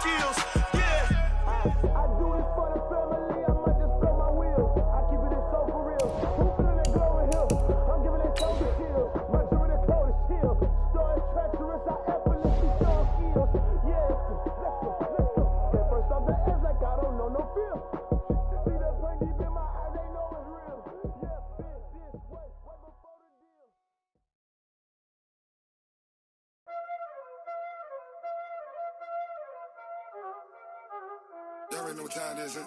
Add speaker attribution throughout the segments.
Speaker 1: skills. Yeah.
Speaker 2: I do this for the family, I might just blow my wheels. I keep it in so for real. Who feeling that glowing hill? I'm giving it so to kill. My dream is cold as steel. Story treacherous, I effortlessly show skills. Yeah, let's go. Get first off the edge like I don't know no feel. See that pain deep in my eyes, they know it's real. Yeah, bitch, this way before the deal.
Speaker 3: Y'all already know what time it is, huh?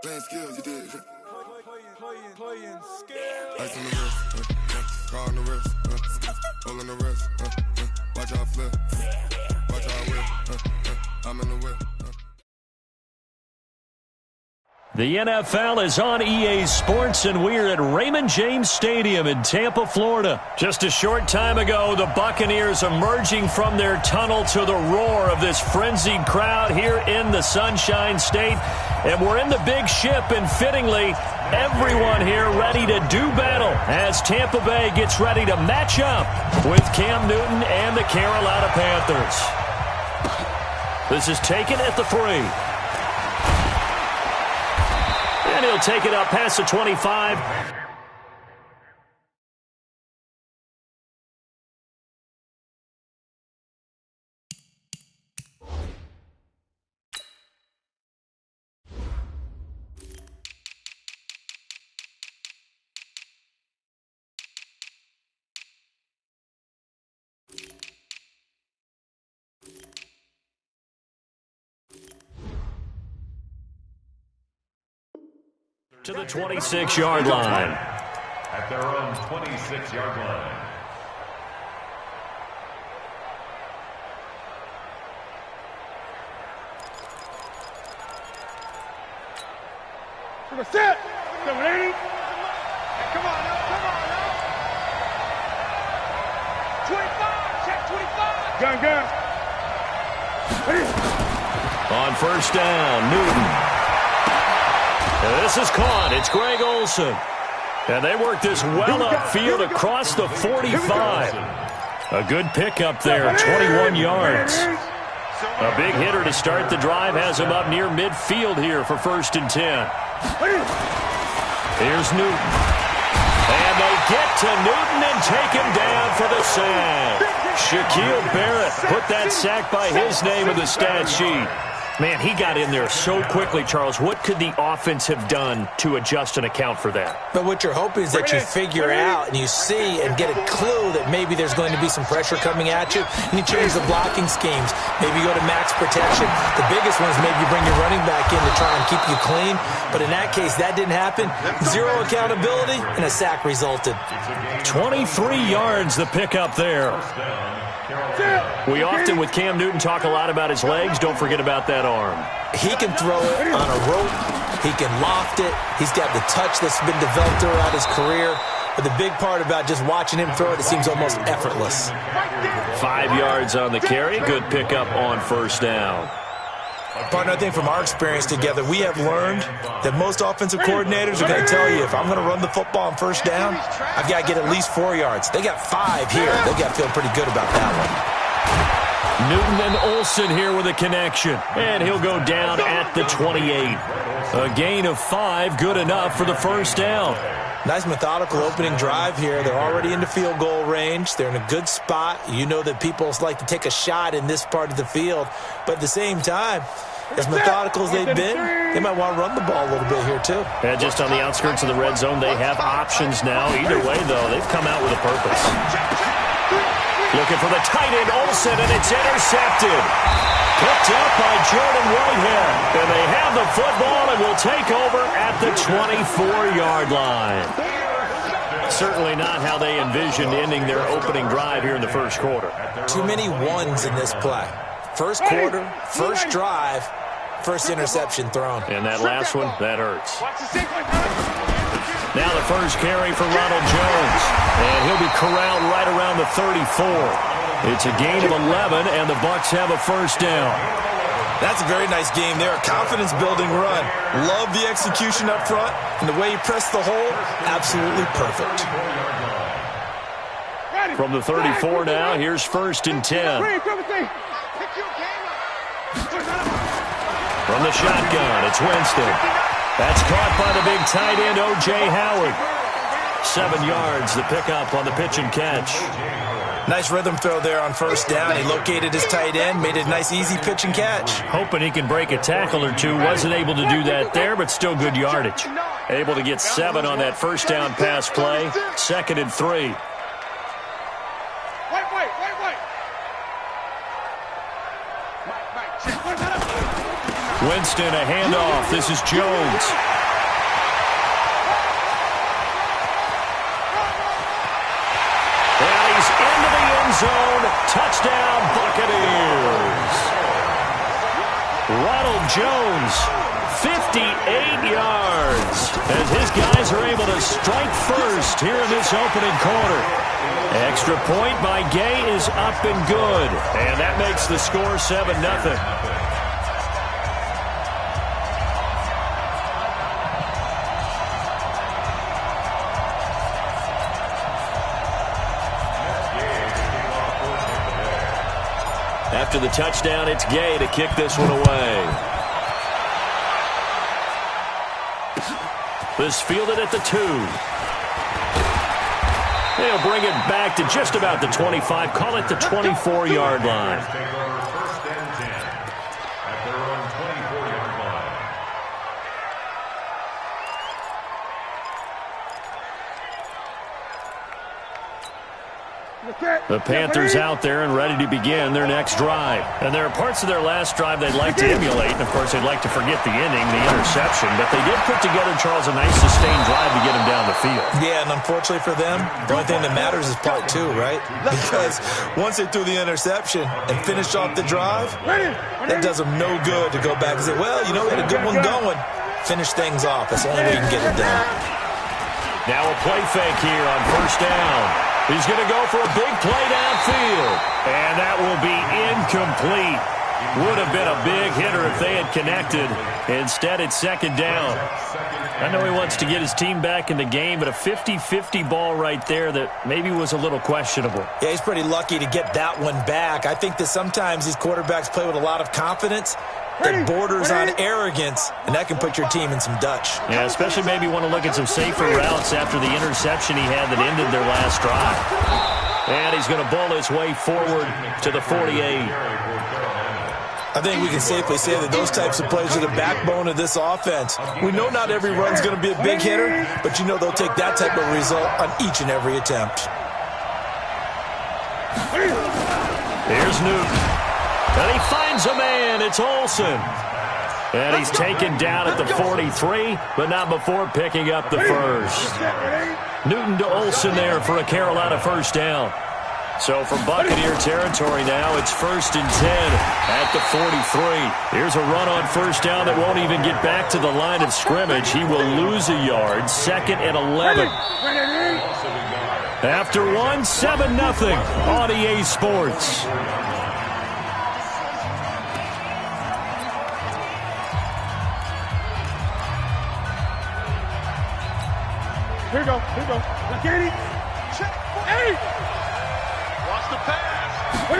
Speaker 3: Playing skills, you did.
Speaker 1: Playing skills.
Speaker 3: Ice on the wrist, car on the wrist, hole in the wrist, watch out flip, watch out whip, I'm in the whip.
Speaker 4: The NFL is on EA Sports, and we're at Raymond James Stadium in Tampa, Florida. Just a short time ago, the Buccaneers emerging from their tunnel to the roar of this frenzied crowd here in the Sunshine State. And we're in the big ship, and fittingly, everyone here ready to do battle as Tampa Bay gets ready to match up with Cam Newton and the Carolina Panthers. This is taken at the 3. And he'll take it up past the 25. To the 26-yard line.
Speaker 5: At their own 26-yard line.
Speaker 6: To the set. Come on now. Come on now. 25. Check 25. Gun.
Speaker 4: On first down, Newton. This is caught. It's Greg Olsen. And they work this well upfield across the 45. A good pickup there, 21 yards. A big hitter to start the drive has him up near midfield here for 1st and 10. Here's Newton. And they get to Newton and take him down for the sack. Shaquille Barrett put that sack by his name in the stat sheet. Man, he got in there so quickly, Charles. What could the offense have done to adjust and account for that?
Speaker 7: But what you're hoping is that you figure out and you see and get a clue that maybe there's going to be some pressure coming at you, and you change the blocking schemes. Maybe you go to max protection. The biggest one is maybe you bring your running back in to try and keep you clean. But in that case, that didn't happen. Zero accountability, and a sack resulted.
Speaker 4: 23 yards the pickup there. We often, with Cam Newton, talk a lot about his legs. Don't forget about that arm.
Speaker 7: He can throw it on a rope. He can loft it. He's got the touch that's been developed throughout his career. But the big part about just watching him throw it, it seems almost effortless.
Speaker 4: 5 yards on the carry. Good pickup on first down.
Speaker 7: Partner, I think from our experience together, we have learned that most offensive coordinators are going to tell you, if I'm going to run the football on first down, I've got to get at least 4 yards. They got 5 here. They've got to feel pretty good about that one.
Speaker 4: Newton and Olsen here with a connection. And he'll go down at the 28. A gain of 5, good enough for the first down.
Speaker 7: Nice methodical opening drive here. They're already into field goal range. They're in a good spot. You know that people like to take a shot in this part of the field. But at the same time, as methodical as they've been, they might want to run the ball a little bit here too.
Speaker 4: And just on the outskirts of the red zone, they have options now. Either way, though, they've come out with a purpose. Looking for the tight end, Olsen, and it's intercepted. Picked up by Jordan Whitehead. And they have the football and will take over at the 24-yard line. Certainly not how they envisioned ending their opening drive here in the first quarter.
Speaker 7: Too many ones in this play. First quarter, first drive, first interception thrown.
Speaker 4: And that last one, that hurts. Now the first carry for Ronald Jones. And he'll be corralled right around the 34. It's a gain of 11, and the Bucs have a first down.
Speaker 7: That's a very nice game there. Confidence-building run. Love the execution up front, and the way he pressed the hole, absolutely perfect.
Speaker 4: From the 34 now, here's 1st and 10. From the shotgun, it's Winston. That's caught by the big tight end, O.J. Howard. 7 yards, the pickup on the pitch and catch.
Speaker 7: Nice rhythm throw there on first down. He located his tight end, made it a nice, easy pitch and catch.
Speaker 4: Hoping he can break a tackle or two. Wasn't able to do that there, but still good yardage. Able to get 7 on that first down pass play. 2nd and 3. Winston, a handoff. This is Jones. And he's into the end zone. Touchdown, Buccaneers. Ronald Jones, 58 yards. As his guys are able to strike first here in this opening quarter. Extra point by Gay is up and good. And that makes the score 7-0. After the touchdown, it's Gay to kick this one away. This fielded at the 2. They'll bring it back to just about the 25. Call it the 24-yard line.
Speaker 5: First and 10 at their own 24-yard line.
Speaker 4: The Panthers out there and ready to begin their next drive. And there are parts of their last drive they'd like to emulate. And, of course, they'd like to forget the inning, the interception. But they did put together, Charles, a nice sustained drive to get him down the field.
Speaker 7: Yeah, and unfortunately for them, the only thing that matters is part 2, right? Because once they threw the interception and finished off the drive, that does them no good to go back and say, well, you know, we had a good one going. Finish things off. That's the only way you can get it done.
Speaker 4: Now a play fake here on first down. He's going to go for a big play downfield. And that will be incomplete. Would have been a big hitter if they had connected. Instead, it's 2nd down. I know he wants to get his team back in the game, but a 50-50 ball right there that maybe was a little questionable.
Speaker 7: Yeah, he's pretty lucky to get that one back. I think that sometimes these quarterbacks play with a lot of confidence that borders on arrogance, and that can put your team in some Dutch.
Speaker 4: Yeah, especially maybe want to look at some safer routes after the interception he had that ended their last drive. And he's going to bowl his way forward to the 48.
Speaker 7: I think we can safely say that those types of plays are the backbone of this offense. We know not every run's going to be a big hitter, but you know they'll take that type of result on each and every attempt.
Speaker 4: Here's Newton. And he finds a man. It's Olsen. And he's taken down at the 43, but not before picking up the first. Newton to Olsen there for a Carolina first down. So from Buccaneer territory now, it's 1st and 10 at the 43. Here's a run on first down that won't even get back to the line of scrimmage. He will lose a yard. 2nd and 11. After 1, 7-0 on EA Sports.
Speaker 6: Here we go. Katie. Hey! Watch the pass.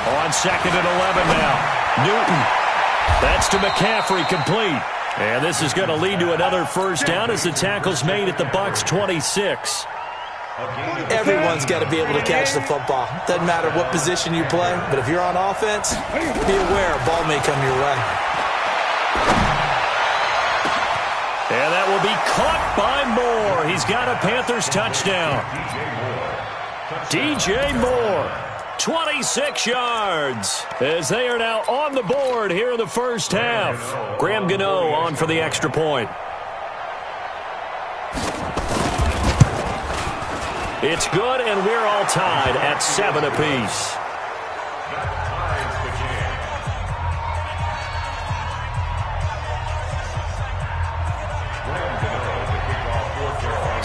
Speaker 4: On 2nd and 11 now. Newton. That's to McCaffrey, complete. And this is going to lead to another first down as the tackle's made at the Bucs 26.
Speaker 7: Everyone's got to be able to catch the football. Doesn't matter what position you play, but if you're on offense, be aware a ball may come your way.
Speaker 4: And that will be caught by Moore. He's got a Panthers touchdown. DJ Moore, 26 yards, as they are now on the board here in the first half. Graham Gano on for the extra point. It's good, and we're all tied at 7 apiece.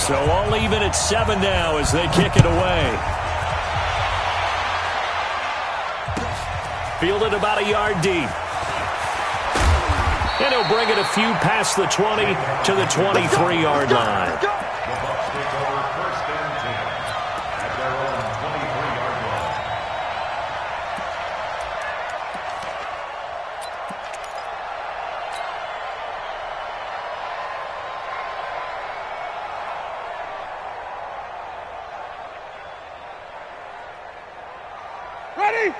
Speaker 4: So all even at 7 now as they kick it away. Fielded about a yard deep. And he'll bring it a few past the 20 to the 23-yard line.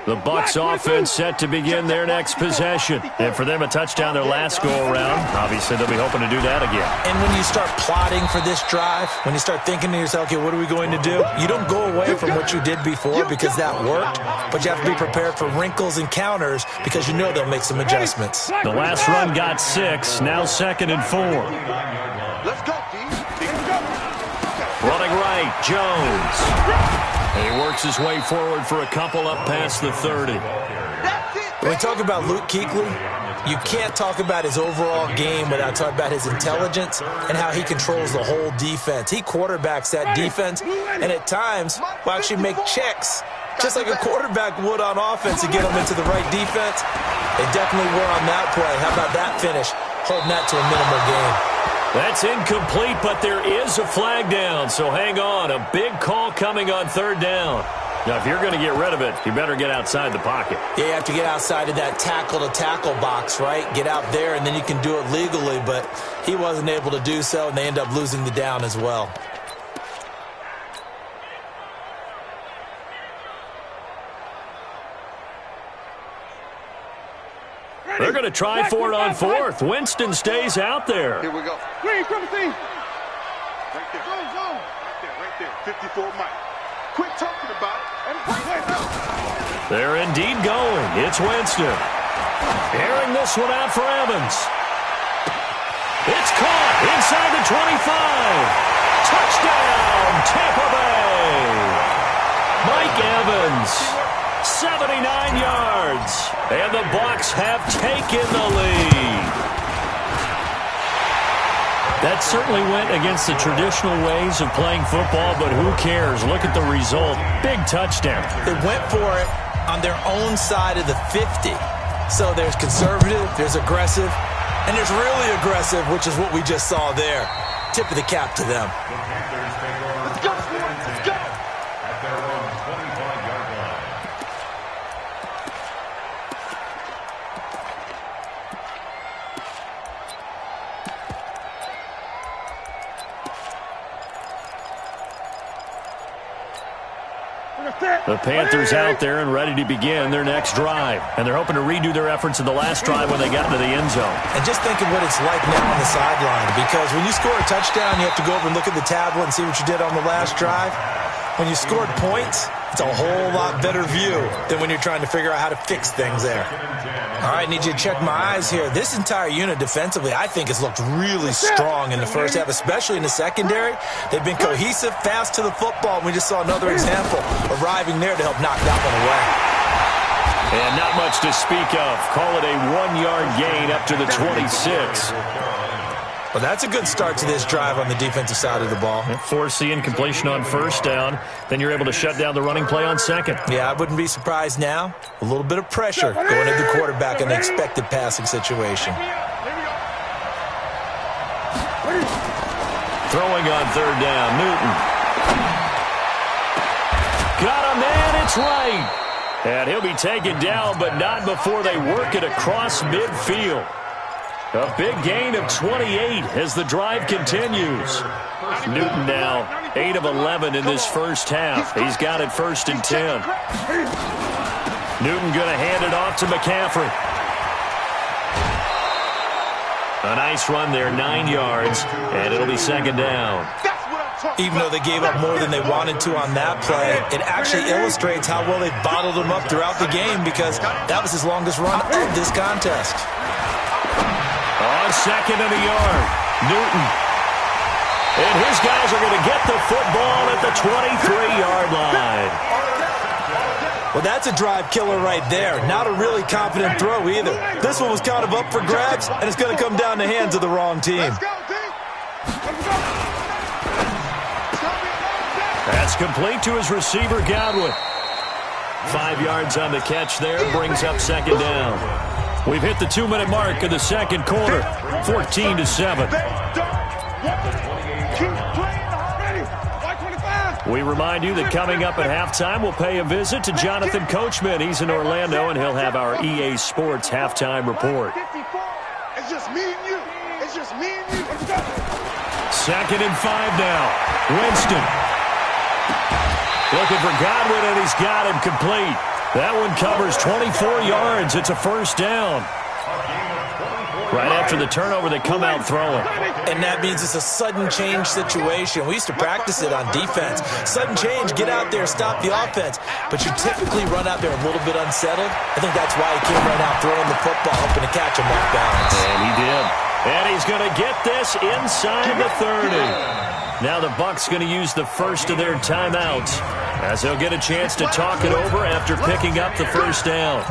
Speaker 4: The Bucs offense set to begin their next possession. And for them, a touchdown their last go-around. Obviously, they'll be hoping to do that again.
Speaker 7: And when you start plotting for this drive, when you start thinking to yourself, okay, what are we going to do? You don't go away from what you did before because that worked, but you have to be prepared for wrinkles and counters because you know they'll make some adjustments.
Speaker 4: The last run got 6, now 2nd and 4.
Speaker 6: Let's go, D.
Speaker 4: Running right, Jones. He works his way forward for a couple up past the 30.
Speaker 7: When we talk about Luke Kuechly, you can't talk about his overall game without talking about his intelligence and how he controls the whole defense. He quarterbacks that defense, and at times will actually make checks, just like a quarterback would on offense to get them into the right defense. They definitely were on that play. How about that finish? Holding that to a minimal gain.
Speaker 4: That's incomplete, but there is a flag down, so hang on. A big call coming on 3rd down. Now, if you're going to get rid of it, you better get outside the pocket.
Speaker 7: Yeah, you have to get outside of that tackle-to-tackle box, right? Get out there, and then you can do it legally, but he wasn't able to do so, and they end up losing the down as well.
Speaker 4: They're going to try for it on 4th. Winston stays out there.
Speaker 6: Here we go.
Speaker 2: Green, come see.
Speaker 6: Right there. Right there. 54 Mike. Quit talking about it.
Speaker 4: They're indeed going. It's Winston. Airing this one out for Evans. It's caught inside the 25. Touchdown, Tampa Bay. Mike Evans. 79 yards, and the Bucs have taken the lead. That certainly went against the traditional ways of playing football, but who cares? Look at the result. Big touchdown.
Speaker 7: They went for it on their own side of the 50. So there's conservative, there's aggressive, and there's really aggressive, which is what we just saw there. Tip of the cap to them.
Speaker 6: Let's go, Sports. Let's go.
Speaker 5: At their own 25-yard line.
Speaker 4: The Panthers out there and ready to begin their next drive. And they're hoping to redo their efforts in the last drive when they got into the end zone.
Speaker 7: And just think of what it's like now on the sideline, because when you score a touchdown, you have to go over and look at the tablet and see what you did on the last drive. When you scored points, it's a whole lot better view than when you're trying to figure out how to fix things there. All right, need you to check my eyes here. This entire unit defensively, I think, has looked really strong in the first half, especially in the secondary. They've been cohesive, fast to the football. We just saw another example arriving there to help knock that one away.
Speaker 4: And not much to speak of. Call it a 1-yard gain up to the 26.
Speaker 7: Well, that's a good start to this drive on the defensive side of the ball.
Speaker 4: Force the incompletion on 1st down. Then you're able to shut down the running play on 2nd.
Speaker 7: Yeah, I wouldn't be surprised now. A little bit of pressure going at the quarterback in an expected passing situation.
Speaker 4: Throwing on 3rd down, Newton. Got a man, it's right. And he'll be taken down, but not before they work it across midfield. A big gain of 28 as the drive continues. Newton now 8 of 11 in this first half. He's got it 1st and 10. Newton going to hand it off to McCaffrey. A nice run there, 9 yards, and it'll be 2nd down.
Speaker 7: Even though they gave up more than they wanted to on that play, it actually illustrates how well they bottled him up throughout the game, because that was his longest run of this contest.
Speaker 4: On 2nd and a yard, Newton. And his guys are going to get the football at the 23-yard line.
Speaker 7: Well, that's a drive killer right there. Not a really confident throw either. This one was kind of up for grabs, and it's going to come down the hands of the wrong team.
Speaker 4: That's complete to his receiver, Godwin. 5 yards on the catch there, brings up 2nd down. We've hit the 2-minute mark of the 2nd quarter, 14-7. We remind you that coming up at halftime, we'll pay a visit to Jonathan Coachman. He's in Orlando, and he'll have our EA Sports halftime report.
Speaker 6: It's just me and you. It's just me and you.
Speaker 4: 2nd and 5 now. Winston. Looking for Godwin, and he's got him complete. That one covers 24 yards. It's a first down. Right after the turnover, they come out throwing.
Speaker 7: And that means it's a sudden change situation. We used to practice it on defense. Sudden change, get out there, stop the offense. But you typically run out there a little bit unsettled. I think that's why he came right out throwing the football, hoping to catch him off balance.
Speaker 4: And he did. And he's going to get this inside the 30. Now the Bucs going to use the first of their timeouts as they'll get a chance to talk it over after picking up the first down.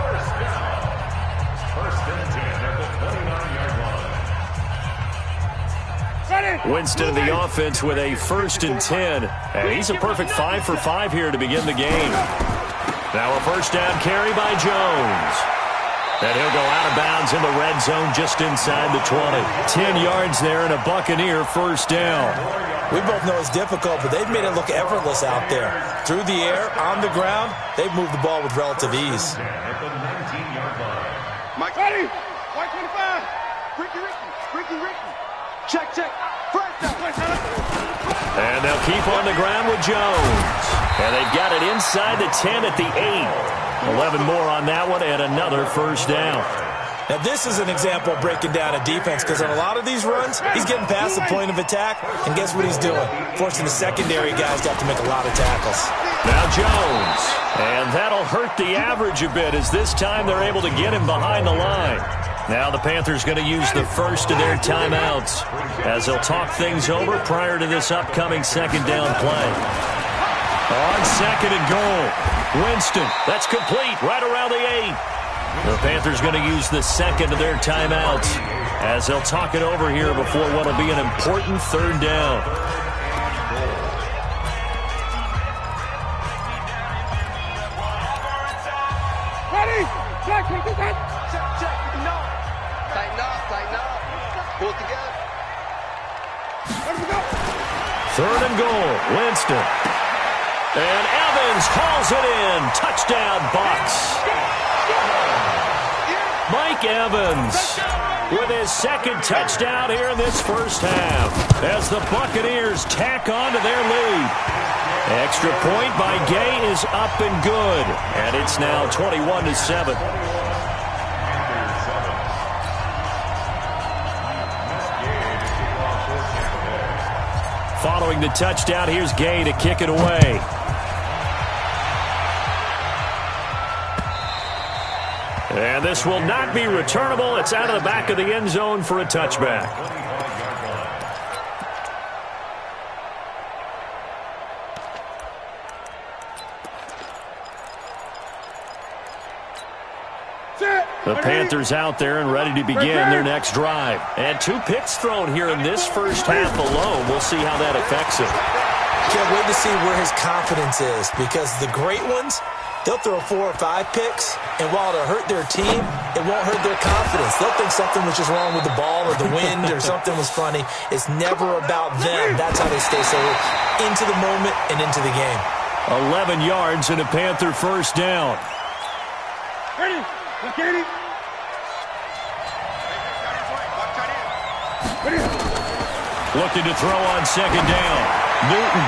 Speaker 4: Winston of the offense with a 1st and 10. And he's a perfect 5 for 5 here to begin the game. Now a first down carry by Jones. And he'll go out of bounds in the red zone just inside the 20. 10 yards there and a Buccaneer first down.
Speaker 7: We both know it's difficult, but they've made it look effortless out there. Through the air, on the ground, they've moved the ball with relative ease.
Speaker 6: Mike, ready? White 25. Ricky. Check. First down.
Speaker 4: And they'll keep on the ground with Jones. And they've got it inside the 10 at the 8. 11 more on that one and another first down.
Speaker 7: Now, this is an example of breaking down a defense because on a lot of these runs, he's getting past the point of attack, and guess what he's doing? Forcing the secondary guys to have to make a lot of tackles.
Speaker 4: Now Jones, and that'll hurt the average a bit as this time they're able to get him behind the line. Now the Panthers going to use the first of their timeouts as they'll talk things over prior to this upcoming second down play. On second and goal, Winston, that's complete right around the 8. The Panthers going to use the second of their timeouts as they'll talk it over here before what will be an important third down.
Speaker 6: Ready? Check.
Speaker 8: No. Tighten up. Pull it together.
Speaker 6: Let me go.
Speaker 4: Third and goal, Winston. And Evans hauls it in. Touchdown, Bucs. Mike Evans with his second touchdown here in this first half as the Buccaneers tack on to their lead. Extra point by Gay is up and good, and it's now 21-7. Following the touchdown, here's Gay to kick it away. And this will not be returnable. It's out of the back of the end zone for a touchback. The Panthers out there and ready to begin their next drive. And 2 picks thrown here in this first half alone. We'll see how that affects him.
Speaker 7: Can't wait to see where his confidence is because the great ones, they'll throw 4 or 5 picks, and while it'll hurt their team, it won't hurt their confidence. They'll think something was just wrong with the ball or the wind or something was funny. It's never about them. That's how they stay so into the moment and into the game.
Speaker 4: 11 yards and a Panther first down.
Speaker 6: Ready? Katie.
Speaker 4: Looking to throw on second down. Newton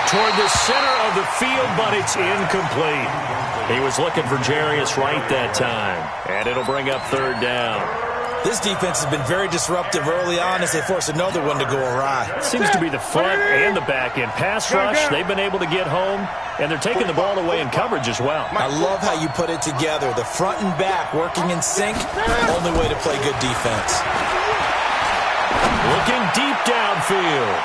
Speaker 4: toward the center of the field, but it's incomplete. He was looking for Jarius Wright that time, and it'll bring up third down.
Speaker 7: This defense has been very disruptive early on as they force another one to go awry.
Speaker 4: Seems to be the front and the back end. Pass rush, they've been able to get home, and they're taking the ball away in coverage as well.
Speaker 7: I love how you put it together. The front and back working in sync, only way to play good defense.
Speaker 4: Looking deep downfield.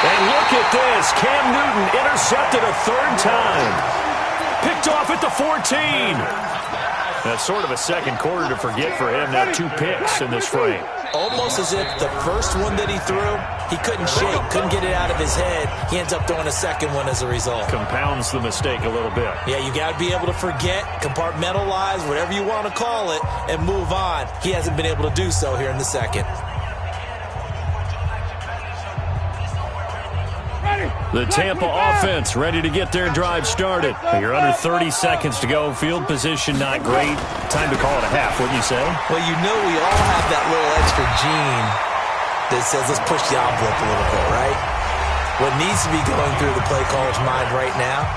Speaker 4: And look at this. Cam Newton intercepted a third time. Picked off at the 14. That's sort of a second quarter to forget for him. Now 2 picks in this frame.
Speaker 7: Almost as if the first one that he threw, he couldn't shake, couldn't get it out of his head. He ends up throwing a second one as a result.
Speaker 4: Compounds the mistake a little bit.
Speaker 7: Yeah, you got to be able to forget, compartmentalize, whatever you want to call it, and move on. He hasn't been able to do so here in the second.
Speaker 4: The Tampa offense ready to get their drive started. You're under 30 seconds to go. Field position not great. Time to call it a half, wouldn't you say?
Speaker 7: Well, you know we all have that little extra gene that says let's push the envelope a little bit, right? What needs to be going through the play caller's mind right now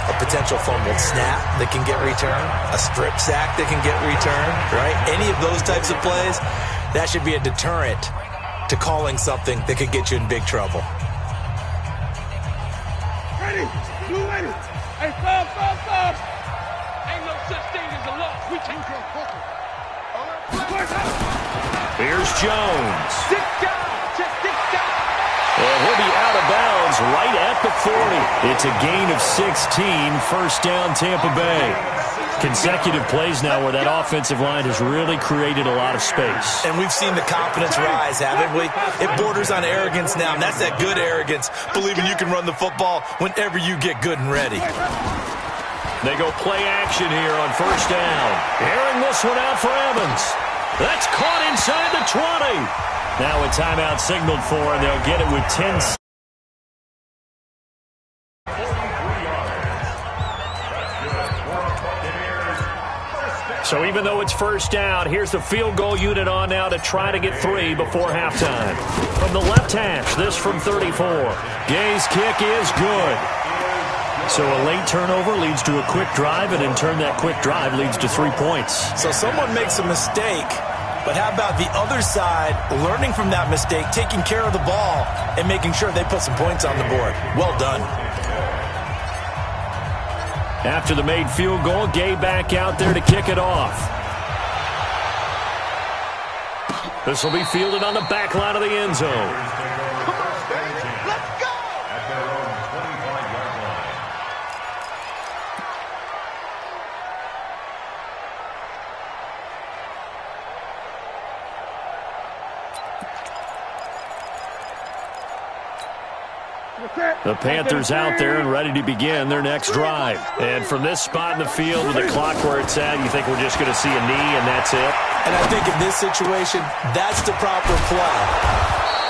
Speaker 7: a potential fumbled snap that can get returned, a strip sack that can get returned, right? Any of those types of plays, that should be a deterrent to calling something that could get you in big trouble.
Speaker 6: Ready? Blue ready? Hey, stop. Ain't no such thing as a loss. We can't go forward.
Speaker 4: Here's Jones.
Speaker 6: Sit down. Just sit down.
Speaker 4: And he'll be out of bounds right at the 40. It's a gain of 16, first down Tampa Bay. Consecutive plays now where that offensive line has really created a lot of space.
Speaker 7: And we've seen the confidence rise, haven't we? It borders on arrogance now, and that's that good arrogance, believing you can run the football whenever you get good and ready.
Speaker 4: They go play action here on first down. Airing this one out for Evans. That's caught inside the 20. Now a timeout signaled for, and they'll get it with 10 seconds. So even though it's first down, here's the field goal unit on now to try to get 3 before halftime. From the left hash, this from 34. Gay's kick is good. So a late turnover leads to a quick drive, and in turn that quick drive leads to 3 points.
Speaker 7: So someone makes a mistake, but how about the other side learning from that mistake, taking care of the ball, and making sure they put some points on the board? Well done.
Speaker 4: After the made field goal, Gay back out there to kick it off. This will be fielded on the back line of the end zone.
Speaker 6: Come on, baby. Let's go.
Speaker 5: At their own 25-yard line.
Speaker 4: The Panthers out there and ready to begin their next drive. And from this spot in the field with the clock where it's at, you think we're just going to see a knee and that's it?
Speaker 7: And I think in this situation, that's the proper play.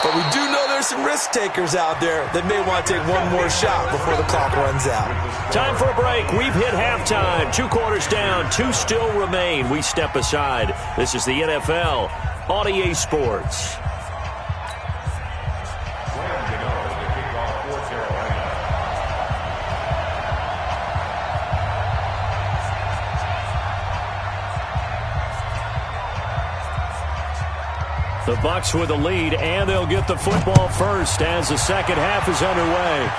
Speaker 7: But we do know there's some risk takers out there that may want to take one more shot before the clock runs out.
Speaker 4: Time for a break. We've hit halftime. 2 quarters down, 2 still remain. We step aside. This is the NFL on EA Sports. The Bucs with a lead, and they'll get the football first as the second half is underway.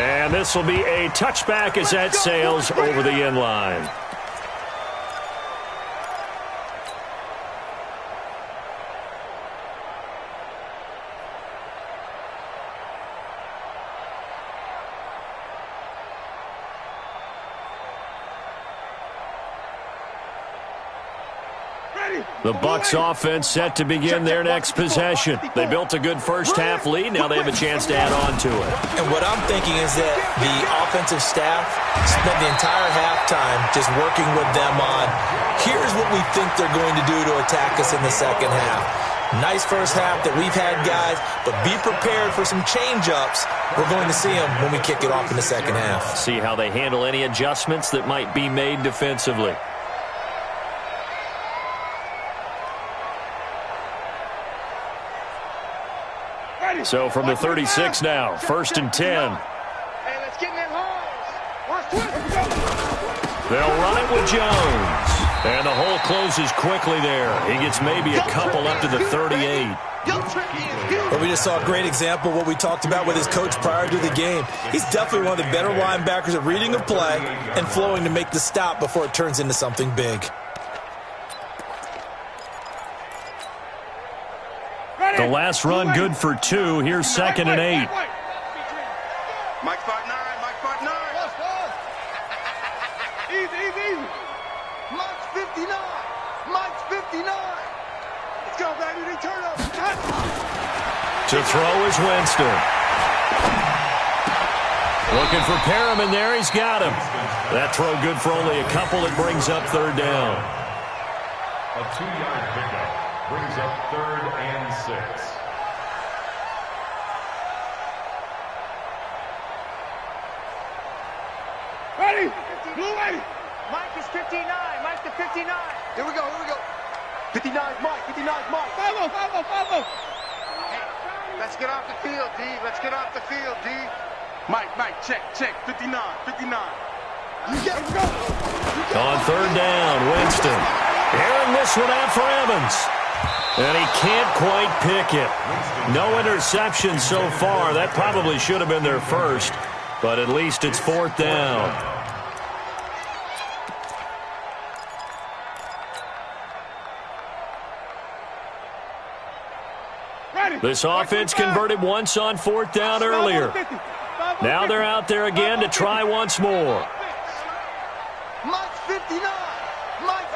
Speaker 4: And this will be a touchback as that sails over the end line. The Bucs offense set to begin their next possession. They built a good first half lead. Now they have a chance to add on to it.
Speaker 7: And what I'm thinking is that the offensive staff spent the entire halftime just working with them on, here's what we think they're going to do to attack us in the second half. Nice first half that we've had, guys, but be prepared for some change-ups. We're going to see them when we kick it off in the second half.
Speaker 4: See how they handle any adjustments that might be made defensively. So from the 36 now, 1st and 10.
Speaker 6: Hey, let's get in that hole.
Speaker 4: They'll run it with Jones. And the hole closes quickly there. He gets maybe a couple up to the 38.
Speaker 7: But we just saw a great example of what we talked about with his coach prior to the game. He's definitely one of the better linebackers at reading a play and flowing to make the stop before it turns into something big.
Speaker 4: The last run good for 2. Here's 2nd and 8.
Speaker 6: Mike 5'9", Mike 5'9". Easy. Mike's 59. Mike's 59. Let's go, baby. They turn up.
Speaker 4: To throw is Winston. Looking for Perriman there. He's got him. That throw good for only a couple. It brings up 3rd down.
Speaker 5: A 2-yard pickup brings up 3rd and 6.
Speaker 6: Ready? Blue ready.
Speaker 9: Mike is 59. Mike to 59.
Speaker 6: Here we go. 59's Mike. 59's Mike. Follow.
Speaker 9: Let's get off the field, D. Let's get off the field, D.
Speaker 6: Mike, check, 59.
Speaker 4: On third down, Winston. Airing this one out for Evans. And he can't quite pick it. No interception so far. That probably should have been their first, but at least it's fourth down. This offense converted once on fourth down earlier. Now they're out there again to try once more.
Speaker 6: Mike's 59. Mike,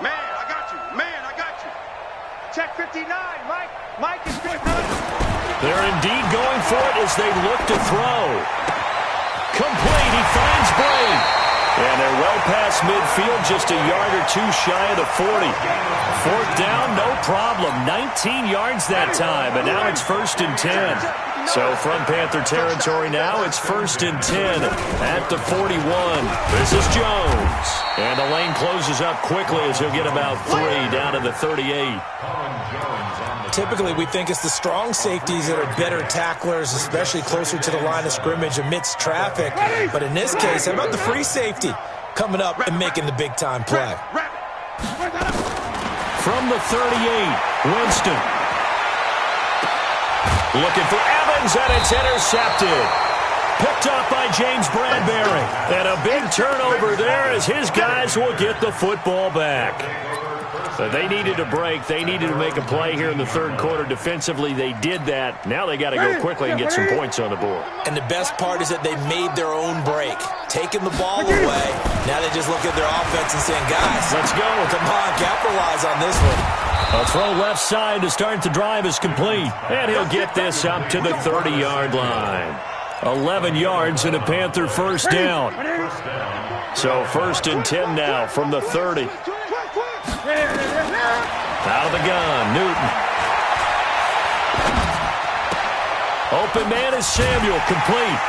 Speaker 9: Man, I got you. Check 59. Mike is 59.
Speaker 4: They're indeed going for it as they look to throw. Complete. He finds Bray. And they're well past midfield, just a yard or two shy of the 40. Fourth down, no problem. 19 yards that time, and now it's 1st and 10. So from Panther territory now, it's 1st and 10 at the 41. This is Jones. And the lane closes up quickly as he'll get about 3 down to the 38.
Speaker 7: Typically, we think it's the strong safeties that are better tacklers, especially closer to the line of scrimmage amidst traffic. But in this case, how about the free safety coming up and making the big-time play?
Speaker 4: From the 38, Winston. Looking for Evans, and it's intercepted. Picked up by James Bradbury. And a big turnover there as his guys will get the football back. So they needed a break. They needed to make a play here in the third quarter. Defensively, they did that. Now they got to go quickly and get some points on the board.
Speaker 7: And the best part is that they made their own break. Taking the ball away. Now they just look at their offense and saying, guys,
Speaker 4: let's go.
Speaker 7: Come on, capitalize on this one.
Speaker 4: A throw left side to start the drive is complete. And he'll get this up to the 30-yard line. 11 yards and a Panther first down. So 1st and 10 now from the 30. Out of the gun, Newton. Open man is Samuel, complete.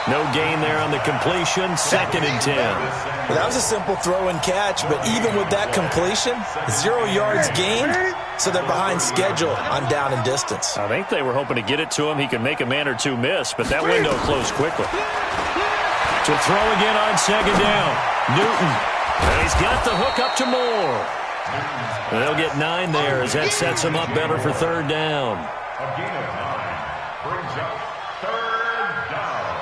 Speaker 4: No gain there on the completion, 2nd and 10.
Speaker 7: Well, that was a simple throw and catch, but even with that completion, 0 yards gained, so they're behind schedule on down and distance.
Speaker 4: I think they were hoping to get it to him. He could make a man or two miss, but that window closed quickly. To throw again on 2nd down, Newton. And he's got the hook up to Moore. And they'll get 9 there as that sets him up better for 3rd down.
Speaker 5: A gain of 9 brings up 3rd down.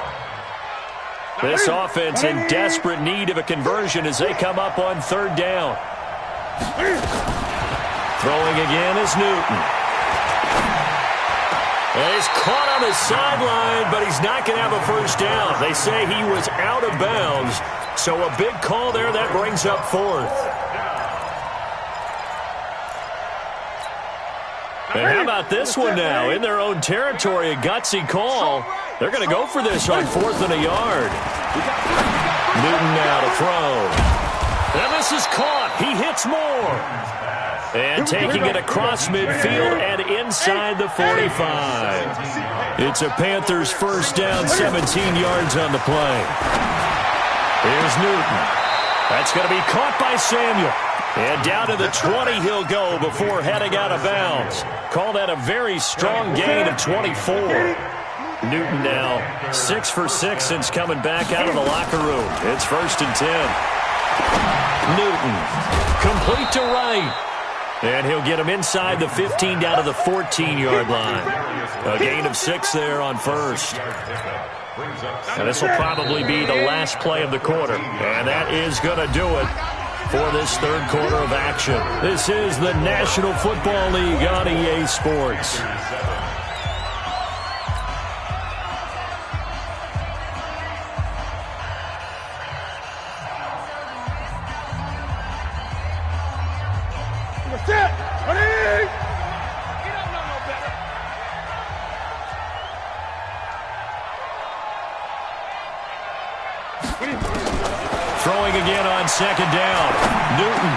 Speaker 4: This offense in desperate need of a conversion as they come up on 3rd down. Throwing again is Newton. And he's caught on the sideline, but he's not going to have a first down. They say he was out of bounds. So a big call there that brings up 4th. And how about this one now? In their own territory, a gutsy call. They're going to go for this on 4th and a yard. Newton now to throw. And this is caught. He hits Moore. And taking it across midfield and inside the 45. It's a Panthers first down, 17 yards on the play. Here's Newton. That's going to be caught by Samuel. And down to the 20 he'll go before heading out of bounds. Call that a very strong gain of 24. Newton now 6 for 6 since coming back out of the locker room. It's 1st and 10. Newton complete to right. And he'll get him inside the 15 down to the 14-yard line. A gain of 6 there on 1st. And this will probably be the last play of the quarter. And that is going to do it for this third quarter of action. This is the National Football League on EA Sports. Throwing again on 2nd down. Newton.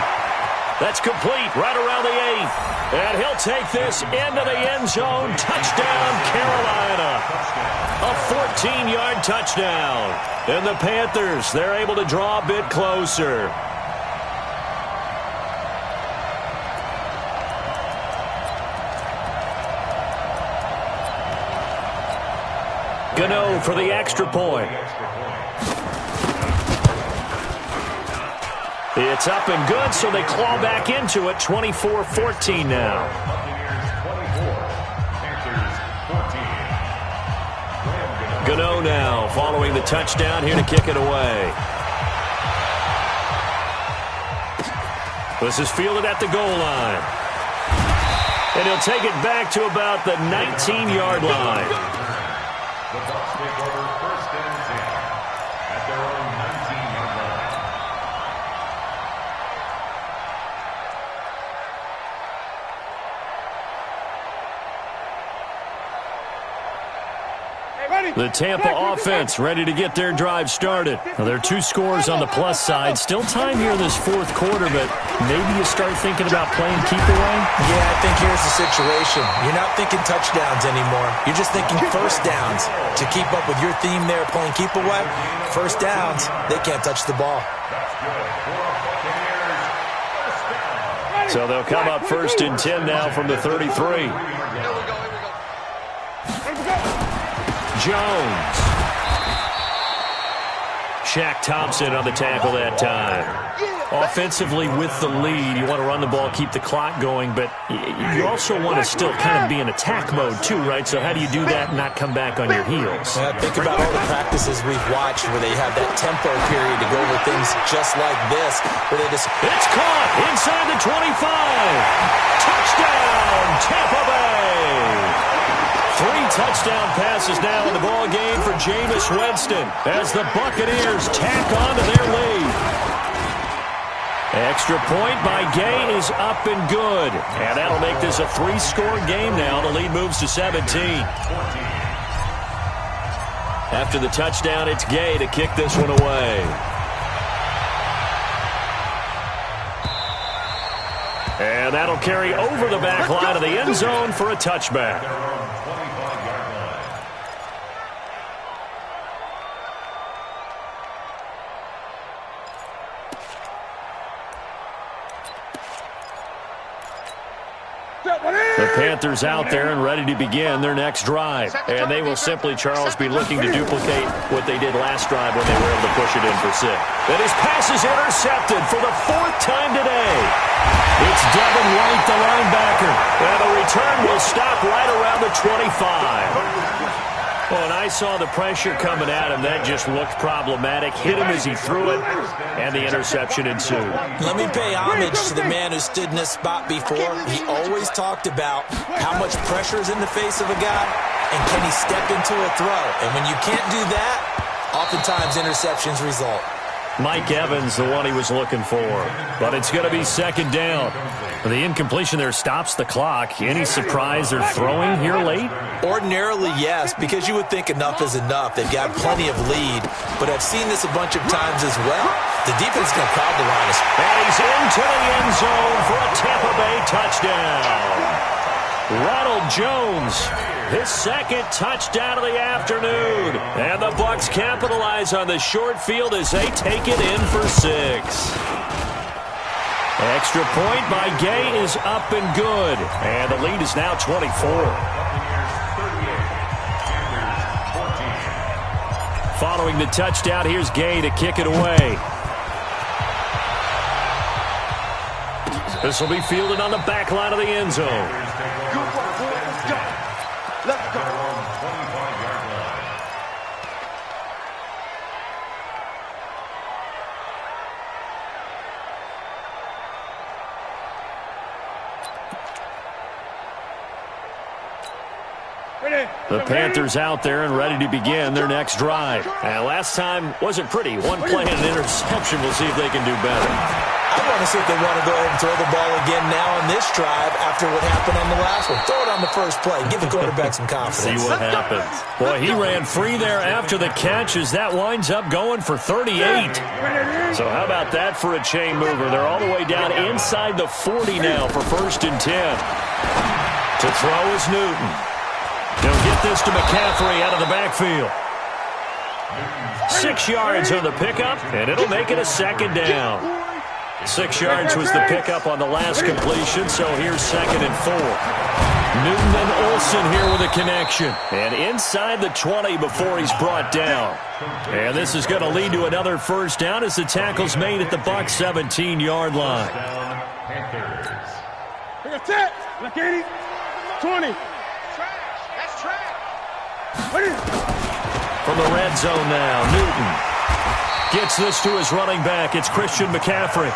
Speaker 4: That's complete right around the 8th. And he'll take this into the end zone. Touchdown, Carolina. A 14-yard touchdown. And the Panthers, they're able to draw a bit closer. go for the extra point. It's up and good, so they claw back into it. 24-14 now. Gano now following the touchdown here to kick it away. This is fielded at the goal line. And he'll take it back to about the 19-yard line.
Speaker 5: The Bucs take over 1st and 10 at their own 19-yard line.
Speaker 4: The Tampa offense ready to get their drive started. Now, there are 2 scores on the plus side. Still time here in this 4th quarter, but maybe you start thinking about playing keep away?
Speaker 7: Yeah, I think here's the situation. You're not thinking touchdowns anymore. You're just thinking first downs. To keep up with your theme there, playing keep away, first downs, they can't touch the ball.
Speaker 4: So they'll come up 1st and 10 now from the 33. Jones. Shaq Thompson on the tackle that time. Offensively with the lead, you want to run the ball, keep the clock going, but you also want to still kind of be in attack mode too, right? So how do you do that and not come back on your heels?
Speaker 7: Yeah, think about all the practices we've watched where they have that tempo period to go over things just like this, where they just...
Speaker 4: It's caught inside the 25. Touchdown, Tampa Bay. 3 touchdown passes now in the ball game for Jameis Winston as the Buccaneers tack on to their lead. Extra point by Gay is up and good. And that'll make this a 3-score game now. The lead moves to 17. After the touchdown, it's Gay to kick this one away. And that'll carry over the back line of the end zone for a touchback. The Panthers out there and ready to begin their next drive. And they will simply, Charles, be looking to duplicate what they did last drive when they were able to push it in for 6. And his pass is intercepted for the 4th time today. It's Devin White, the linebacker. And the return will stop right around the 25. Well, and I saw the pressure coming at him. That just looked problematic. Hit him as he threw it, and the interception ensued.
Speaker 7: Let me pay homage to the man who stood in this spot before. He always talked about how much pressure is in the face of a guy, and can he step into a throw. And when you can't do that, oftentimes interceptions result.
Speaker 4: Mike Evans, the one he was looking for. But it's going to be 2nd down. The incompletion there stops the clock. Any surprise they're throwing here late?
Speaker 7: Ordinarily, yes, because you would think enough is enough. They've got plenty of lead. But I've seen this a bunch of times as well. The defense is going to crowd the line.
Speaker 4: And he's into the end zone for a Tampa Bay touchdown. Ronald Jones, his 2nd touchdown of the afternoon. And the Bucs capitalize on the short field as they take it in for 6. Extra point by Gay is up and good. And the lead is now 24. Following the touchdown, here's Gay to kick it away. This will be fielded on the back line of the end zone.
Speaker 6: Let's go.
Speaker 4: The Panthers out there and ready to begin their next drive. And last time wasn't pretty. 1 play and an interception. We'll see if they can do better.
Speaker 7: I want to see if they want to go ahead and throw the ball again now on this drive after what happened on the last one. Throw it on the first play. Give the quarterback some confidence.
Speaker 4: See what happens. Boy, he ran free there after the catch as that winds up going for 38. So how about that for a chain mover? They're all the way down inside the 40 now for 1st and 10. To throw is Newton. He'll get this to McCaffrey out of the backfield. 6 yards on the pickup, and it'll make it a 2nd down. 6 yards was the pickup on the last completion, so here's 2nd and 4. Newton and Olsen here with a connection. And inside the 20 before he's brought down. And this is going to lead to another first down as the tackle's made at the Bucs 17-yard line.
Speaker 2: Attack! Look at it. 20.
Speaker 6: That's trash.
Speaker 4: From the red zone now, Newton gets this to his running back. It's Christian McCaffrey.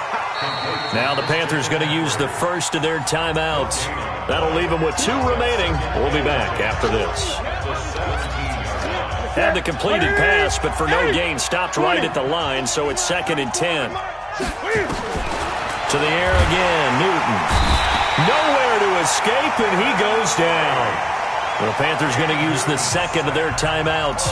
Speaker 4: Now the Panthers going to use the first of their timeouts. That'll leave them with 2 remaining. We'll be back after this. Had the completed pass, but for no gain, stopped right at the line, so it's 2nd and 10. To the air again, Newton. Nowhere to escape, and he goes down. The Panthers going to use the second of their timeouts.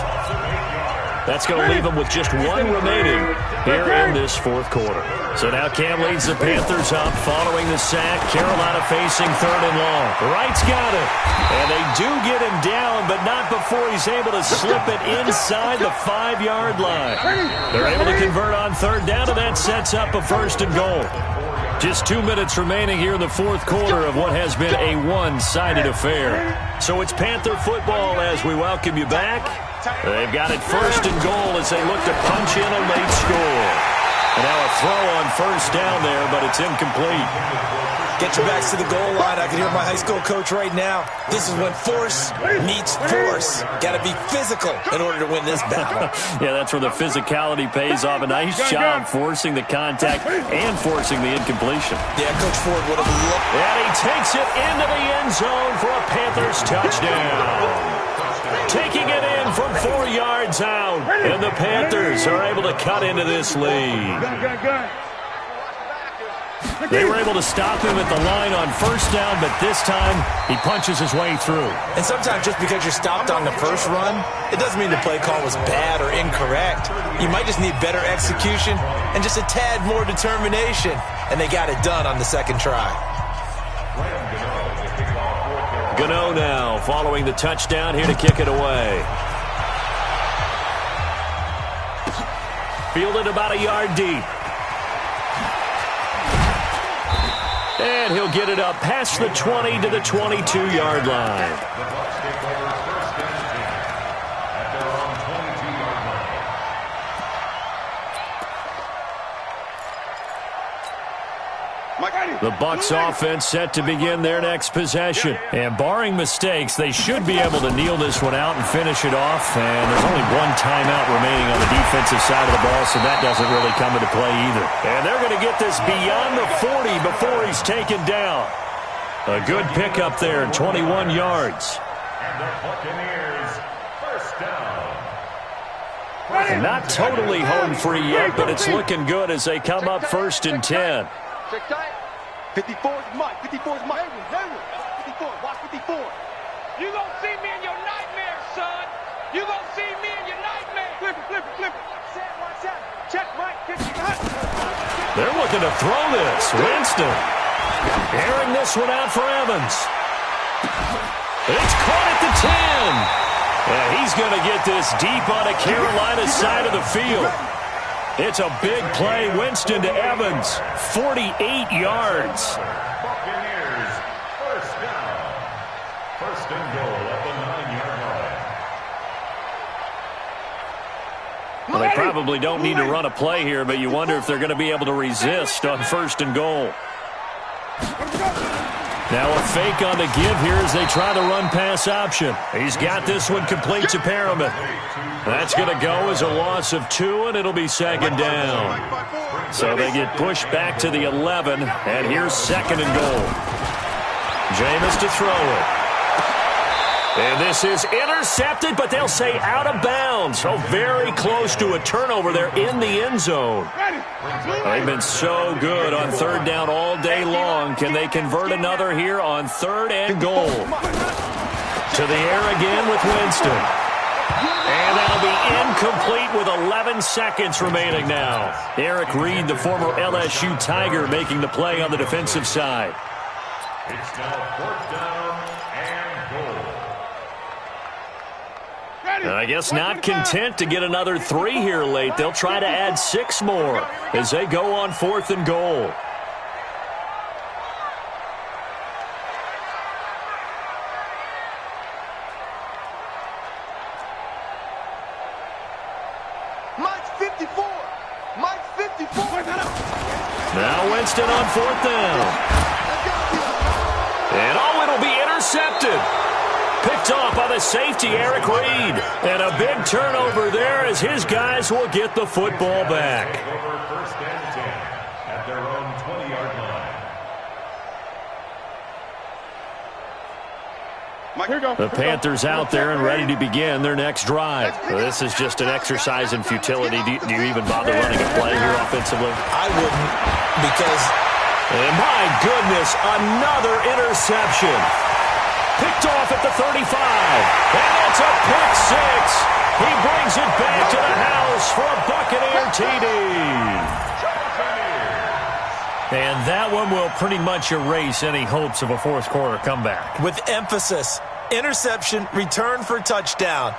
Speaker 4: That's going to leave them with just 1 remaining here in this fourth quarter. So now Cam leads the Panthers up following the sack. Carolina facing 3rd and long. Wright's got it. And they do get him down, but not before he's able to slip it inside the 5-yard line. They're able to convert on 3rd down, and that sets up a 1st and goal. Just 2 minutes remaining here in the fourth quarter of what has been a one-sided affair. So it's Panther football as we welcome you back. They've got it 1st and goal as they look to punch in a late score. And now a throw on 1st down there, but it's incomplete.
Speaker 7: Get your backs to the goal line. I can hear my high school coach right now. This is when force meets force. Got to be physical in order to win this battle.
Speaker 4: Yeah, that's where the physicality pays off. A nice job forcing the contact and forcing the incompletion.
Speaker 7: Yeah, Coach Ford would have looked.
Speaker 4: And he takes it into the end zone for a Panthers touchdown. Taking it in from 4 yards out. And the Panthers are able to cut into this lead. They were able to stop him at the line on 1st down, but this time he punches his way through.
Speaker 7: And sometimes just because you're stopped on the first run, it doesn't mean the play call was bad or incorrect. You might just need better execution and just a tad more determination. And they got it done on the 2nd try.
Speaker 4: Gano now following the touchdown here to kick it away. Fielded about a yard deep. And he'll get it up past the 20 to the 22-yard line. The Bucs offense set to begin their next possession. And barring mistakes, they should be able to kneel this one out and finish it off. And there's only 1 timeout remaining on the defensive side of the ball, so that doesn't really come into play either. And they're going to get this beyond the 40 before he's taken down. A good pickup there, 21 yards.
Speaker 5: And the Buccaneers, 1st down.
Speaker 4: Not totally home free yet, but it's looking good as they come up 1st and 10.
Speaker 6: 54 is Mike. 54 is Mike. 54. Watch 54.
Speaker 2: You gonna see me in your nightmare, son. You gonna see me in your nightmare. Flip it, flip it, flip it.
Speaker 6: Watch out. Check Mike.
Speaker 4: They're looking to throw this. Winston airing this one out for Evans. It's caught at the 10. And he's going to get this deep on the Carolina side of the field. It's a big play. Winston to Evans. 48 yards.
Speaker 5: Buccaneers, 1st down. 1st and goal at the 9-yard line.
Speaker 4: Well, they probably don't need to run a play here, but you wonder if they're going to be able to resist on 1st and goal. Now a fake on the give here as they try the run-pass option. He's got this one complete to Perriman. That's going to go as a loss of 2, and it'll be 2nd down. So they get pushed back to the 11, and here's 2nd and goal. Jameis to throw it. And this is intercepted, but they'll say out of bounds. So very close to a turnover there in the end zone. They've been so good on 3rd down all day long. Can they convert another here on 3rd and goal? To the air again with Winston. And that'll be incomplete with 11 seconds remaining now. Eric Reed, the former LSU Tiger, making the play on the defensive side.
Speaker 5: It's now 4th down and goal.
Speaker 4: And I guess not content to get another 3 here late. They'll try to add 6 more as they go on 4th and goal.
Speaker 6: 54. Mike's 54.
Speaker 4: Now Winston on 4th down. And it'll be intercepted. Picked off by the safety, Eric Reed. And a big turnover there as his guys will get the football back.
Speaker 5: Over 1st and 10 at their own 20-yard line.
Speaker 4: The Panthers out there and ready to begin their next drive. This is just an exercise in futility. Do you even bother running a play here offensively?
Speaker 7: I wouldn't, because...
Speaker 4: And my goodness, another interception. Picked off at the 35. And it's a pick six. He brings it back to the house for a Buccaneer TD. And that one will pretty much erase any hopes of a fourth quarter comeback.
Speaker 7: With emphasis, interception, return for touchdown.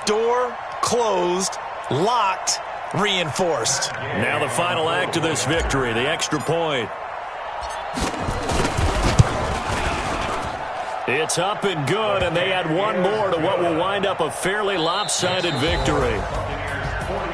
Speaker 7: Door closed, locked, reinforced.
Speaker 4: Now the final act of this victory, the extra point. It's up and good, and they add one more to what will wind up a fairly lopsided victory.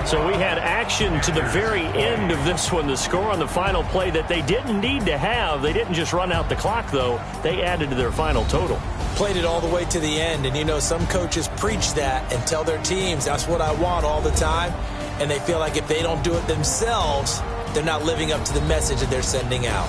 Speaker 4: So we had action to the very end of this one. The score on the final play that they didn't need to have. They didn't just run out the clock, though. They added to their final total.
Speaker 7: Played it all the way to the end, and you know some coaches preach that and tell their teams, that's what I want all the time, and they feel like if they don't do it themselves, they're not living up to the message that they're sending out.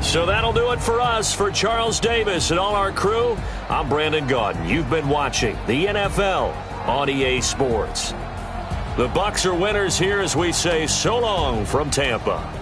Speaker 4: So that'll do it for us. For Charles Davis and all our crew, I'm Brandon Gaudin. You've been watching the NFL on EA Sports. The Bucs are winners here as we say so long from Tampa.